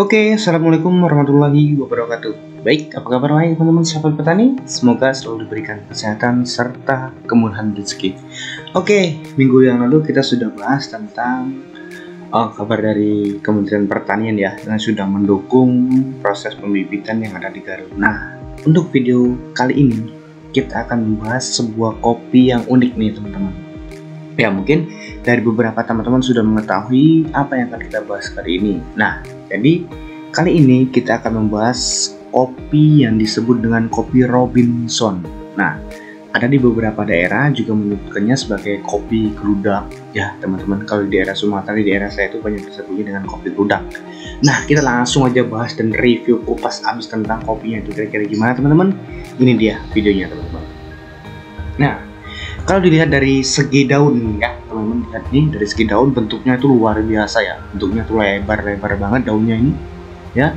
Oke, assalamualaikum warahmatullahi wabarakatuh. Baik, apa kabar teman-teman sahabat petani? Semoga selalu diberikan kesehatan serta kemudahan rezeki. Oke, minggu yang lalu kita sudah bahas tentang kabar dari Kementerian Pertanian ya, yang sudah mendukung proses pembibitan yang ada di Garut. Nah, untuk video kali ini kita akan membahas sebuah kopi yang unik nih teman-teman. Ya, mungkin dari beberapa teman-teman sudah mengetahui apa yang akan kita bahas kali ini. Nah, jadi kali ini kita akan membahas kopi yang disebut dengan kopi Robinson. Nah, ada di beberapa daerah juga menyebutkannya sebagai kopi geludak ya teman-teman. Kalau di daerah Sumatera, di daerah saya itu banyak disebutnya dengan kopi geludak. Nah, kita langsung aja bahas dan review kupas habis tentang kopinya itu kira-kira gimana teman-teman. Ini dia videonya teman-teman. Nah, kalau dilihat dari segi daun ya teman-teman, lihat nih dari segi daun bentuknya itu luar biasa ya. Bentuknya tuh lebar-lebar banget daunnya ini ya.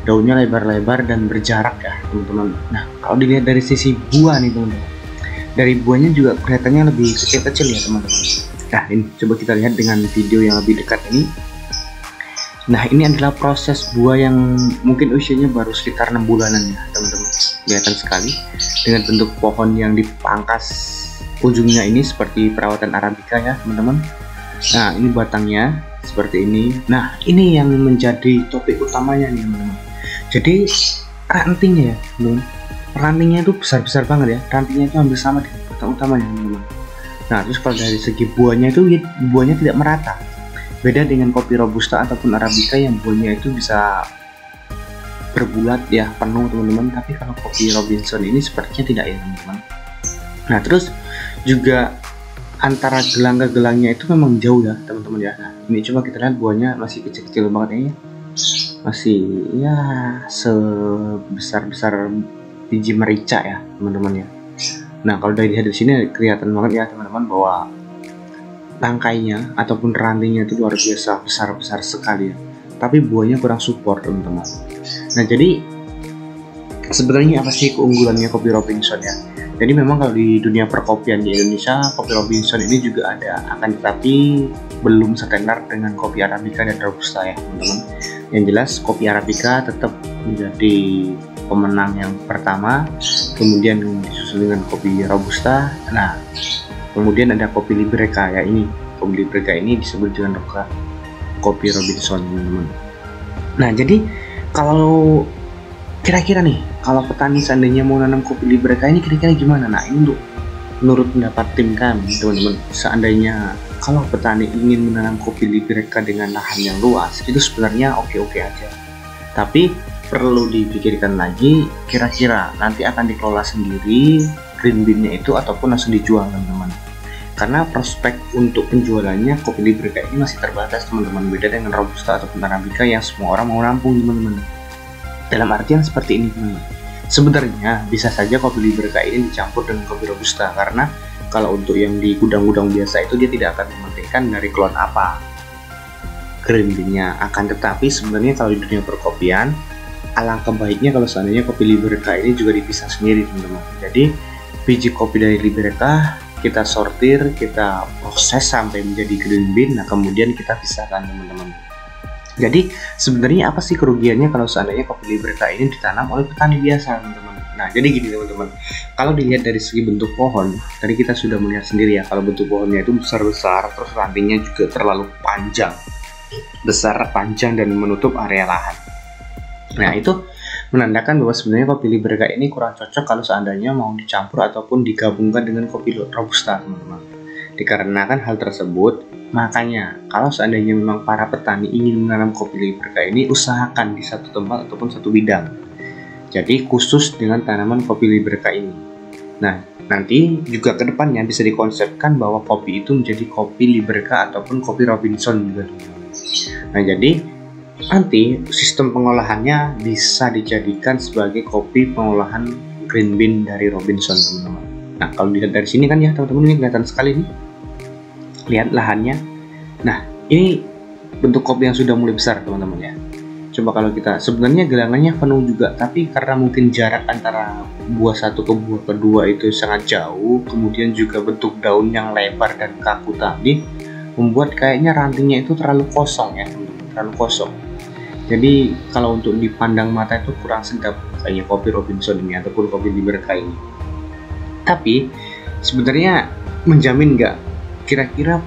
Daunnya lebar-lebar dan berjarak ya teman-teman. Nah, kalau dilihat dari sisi buah nih teman-teman, dari buahnya juga kelihatannya lebih kecil-kecil ya teman-teman. Nah, ini coba kita lihat dengan video yang lebih dekat ini. Nah, ini adalah proses buah yang mungkin usianya baru sekitar 6 bulanan ya teman-teman. Kelihatan sekali dengan bentuk pohon yang dipangkas ujungnya ini seperti perawatan Arabica ya teman-teman. Nah, ini batangnya seperti ini. Nah, ini yang menjadi topik utamanya nih teman-teman. Jadi rantingnya ya teman-teman, rantingnya itu besar-besar banget ya. Rantingnya itu hampir sama dengan batang utamanya teman-teman. Nah, terus kalau dari segi buahnya itu buahnya tidak merata. Beda dengan kopi Robusta ataupun Arabica yang buahnya itu bisa berbulat ya, penuh teman-teman. Tapi kalau kopi Robinson ini sepertinya tidak ya teman-teman. Nah, terus juga antara gelang ke gelangnya itu memang jauh ya teman-teman ya. Nah, ini coba kita lihat buahnya masih kecil-kecil banget ini, masih ya sebesar-besar biji merica ya teman-teman ya. Nah, kalau dari sini kelihatan banget ya teman-teman bahwa tangkainya ataupun rantingnya itu luar biasa besar-besar sekali ya. Tapi buahnya kurang support teman-teman. Nah, jadi sebenarnya apa sih keunggulannya kopi Robinson ya? Jadi memang kalau di dunia perkopian di Indonesia, kopi Robinson ini juga ada, akan tetapi belum setenar dengan kopi Arabica dan Robusta ya teman-teman. Yang jelas kopi Arabica tetap menjadi pemenang yang pertama, kemudian disusul dengan kopi Robusta. Nah, kemudian ada kopi Libreca ya, ini kopi Libreca ini disebut dengan kopi Robinson teman-teman. Nah, jadi kalau kira-kira nih, kalau petani seandainya mau nanam kopi Libreca ini kira-kira gimana? Nah, ini menurut pendapat tim kami teman-teman, seandainya kalau petani ingin menanam kopi Libreca dengan lahan yang luas, itu sebenarnya oke-oke aja. Tapi perlu dipikirkan lagi, kira-kira nanti akan dikelola sendiri green bean-nya itu ataupun langsung dijual teman-teman. Karena prospek untuk penjualannya kopi Libreca ini masih terbatas teman-teman, beda dengan Robusta ataupun Arabica yang semua orang mau nampung teman-teman. Dalam artian seperti ini teman-teman, sebenarnya bisa saja kopi Libreca ini dicampur dengan kopi Robusta, karena kalau untuk yang di gudang-gudang biasa itu dia tidak akan mementingkan dari klon apa green bean-nya. Akan tetapi sebenarnya kalau di dunia perkopian, alangkah baiknya kalau seandainya kopi Libreca ini juga dipisah sendiri teman-teman. Jadi biji kopi dari Libreca kita sortir, kita proses sampai menjadi green bean, nah kemudian kita pisahkan teman-teman. Jadi sebenarnya apa sih kerugiannya kalau seandainya kopi Libreca ini ditanam oleh petani biasa teman-teman? Nah, jadi gini teman-teman, kalau dilihat dari segi bentuk pohon, tadi kita sudah melihat sendiri ya, kalau bentuk pohonnya itu besar-besar, terus rantingnya juga terlalu panjang, besar, panjang, dan menutup area lahan. Nah, itu menandakan bahwa sebenarnya kopi Libreca ini kurang cocok kalau seandainya mau dicampur ataupun digabungkan dengan kopi Robusta teman-teman. Dikarenakan hal tersebut, makanya kalau seandainya memang para petani ingin menanam kopi Libreca ini, usahakan di satu tempat ataupun satu bidang. Jadi khusus dengan tanaman kopi Libreca ini. Nah, nanti juga ke depannya bisa dikonsepkan bahwa kopi itu menjadi kopi Libreca ataupun kopi Robinson juga. Nah, jadi nanti sistem pengolahannya bisa dijadikan sebagai kopi pengolahan green bean dari Robinson teman-teman. Nah, kalau dilihat dari sini kan ya teman-teman, ini kelihatan sekali nih. Lihat lahannya. Nah, ini bentuk kopi yang sudah mulai besar teman-teman ya. Coba kalau kita, sebenarnya gelangannya penuh juga, tapi karena mungkin jarak antara buah satu ke buah kedua itu sangat jauh, kemudian juga bentuk daun yang lebar dan kaku tadi, membuat kayaknya rantingnya itu terlalu kosong ya teman-teman, terlalu kosong. Jadi kalau untuk dipandang mata itu kurang sedap kayak kopi Robinson ini ataupun kopi Liberka ini. Tapi sebenarnya menjamin nggak kira-kira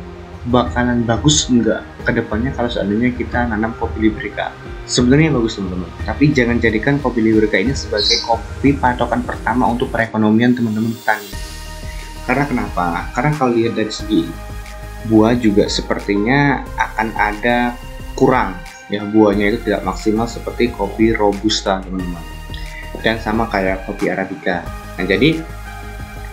bakalan bagus nggak kedepannya kalau seandainya kita nanam kopi Liberka? Sebenarnya bagus teman-teman, tapi jangan jadikan kopi Liberka ini sebagai kopi patokan pertama untuk perekonomian teman-teman petani. Karena kenapa? Karena kalau lihat dari segi buah juga sepertinya akan ada kurang ya, buahnya itu tidak maksimal seperti kopi Robusta teman-teman, dan sama kayak kopi Arabica. Nah jadi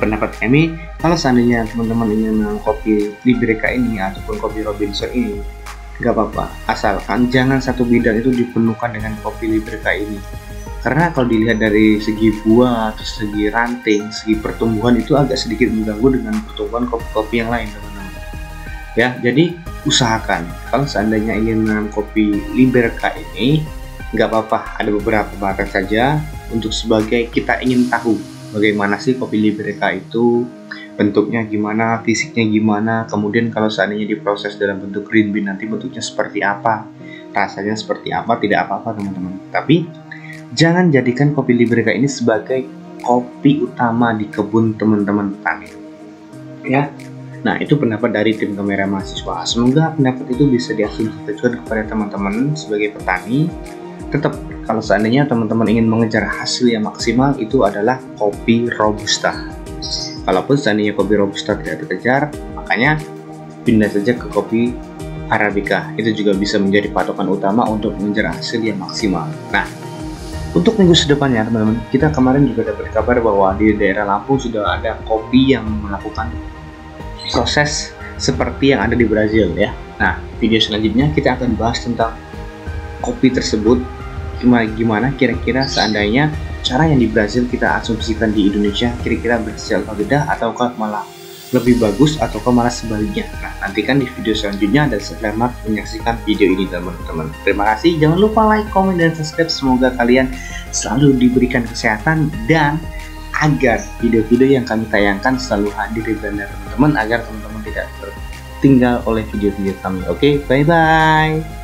pendapat kami, kalau seandainya teman-teman ingin menanam kopi Liberka ini ataupun kopi Robinson ini, nggak apa-apa, asalkan jangan satu bidang itu dipenuhkan dengan kopi Liberka ini. Karena kalau dilihat dari segi buah atau segi ranting, segi pertumbuhan itu agak sedikit mengganggu dengan pertumbuhan kopi-kopi yang lain teman-teman. Ya, jadi usahakan kalau seandainya ingin menanam kopi Liberka ini, nggak apa-apa, ada beberapa batas saja untuk sebagai kita ingin tahu bagaimana sih kopi Liberka itu, bentuknya gimana, fisiknya gimana, kemudian kalau seandainya diproses dalam bentuk green bean nanti bentuknya seperti apa, rasanya seperti apa, tidak apa-apa teman-teman. Tapi jangan jadikan kopi Liberka ini sebagai kopi utama di kebun teman-teman petani. Ya, nah itu pendapat dari tim kamera mahasiswa. Semoga pendapat itu bisa diasumsikan kepada teman-teman sebagai petani. Tetap kalau seandainya teman-teman ingin mengejar hasil yang maksimal, itu adalah kopi Robusta. Kalaupun seandainya kopi Robusta tidak dikejar, makanya pindah saja ke kopi Arabica. Itu juga bisa menjadi patokan utama untuk mengejar hasil yang maksimal. Nah, untuk minggu sedepannya teman-teman, kita kemarin juga dapat kabar bahwa di daerah Lampung sudah ada kopi yang melakukan proses seperti yang ada di Brazil ya. Nah, video selanjutnya kita akan bahas tentang kopi tersebut, gimana kira-kira seandainya cara yang di Brazil kita asumsikan di Indonesia kira-kira berhasil atau tidak, ataukah malah lebih bagus ataukah malah sebaliknya. Nah, nantikan di video selanjutnya dan selamat menyaksikan video ini teman-teman. Terima kasih, jangan lupa like, komen, dan subscribe. Semoga kalian selalu diberikan kesehatan dan agar video-video yang kami tayangkan selalu hadir di beranda teman-teman, agar teman-teman tidak tertinggal oleh video-video kami. Oke, bye-bye.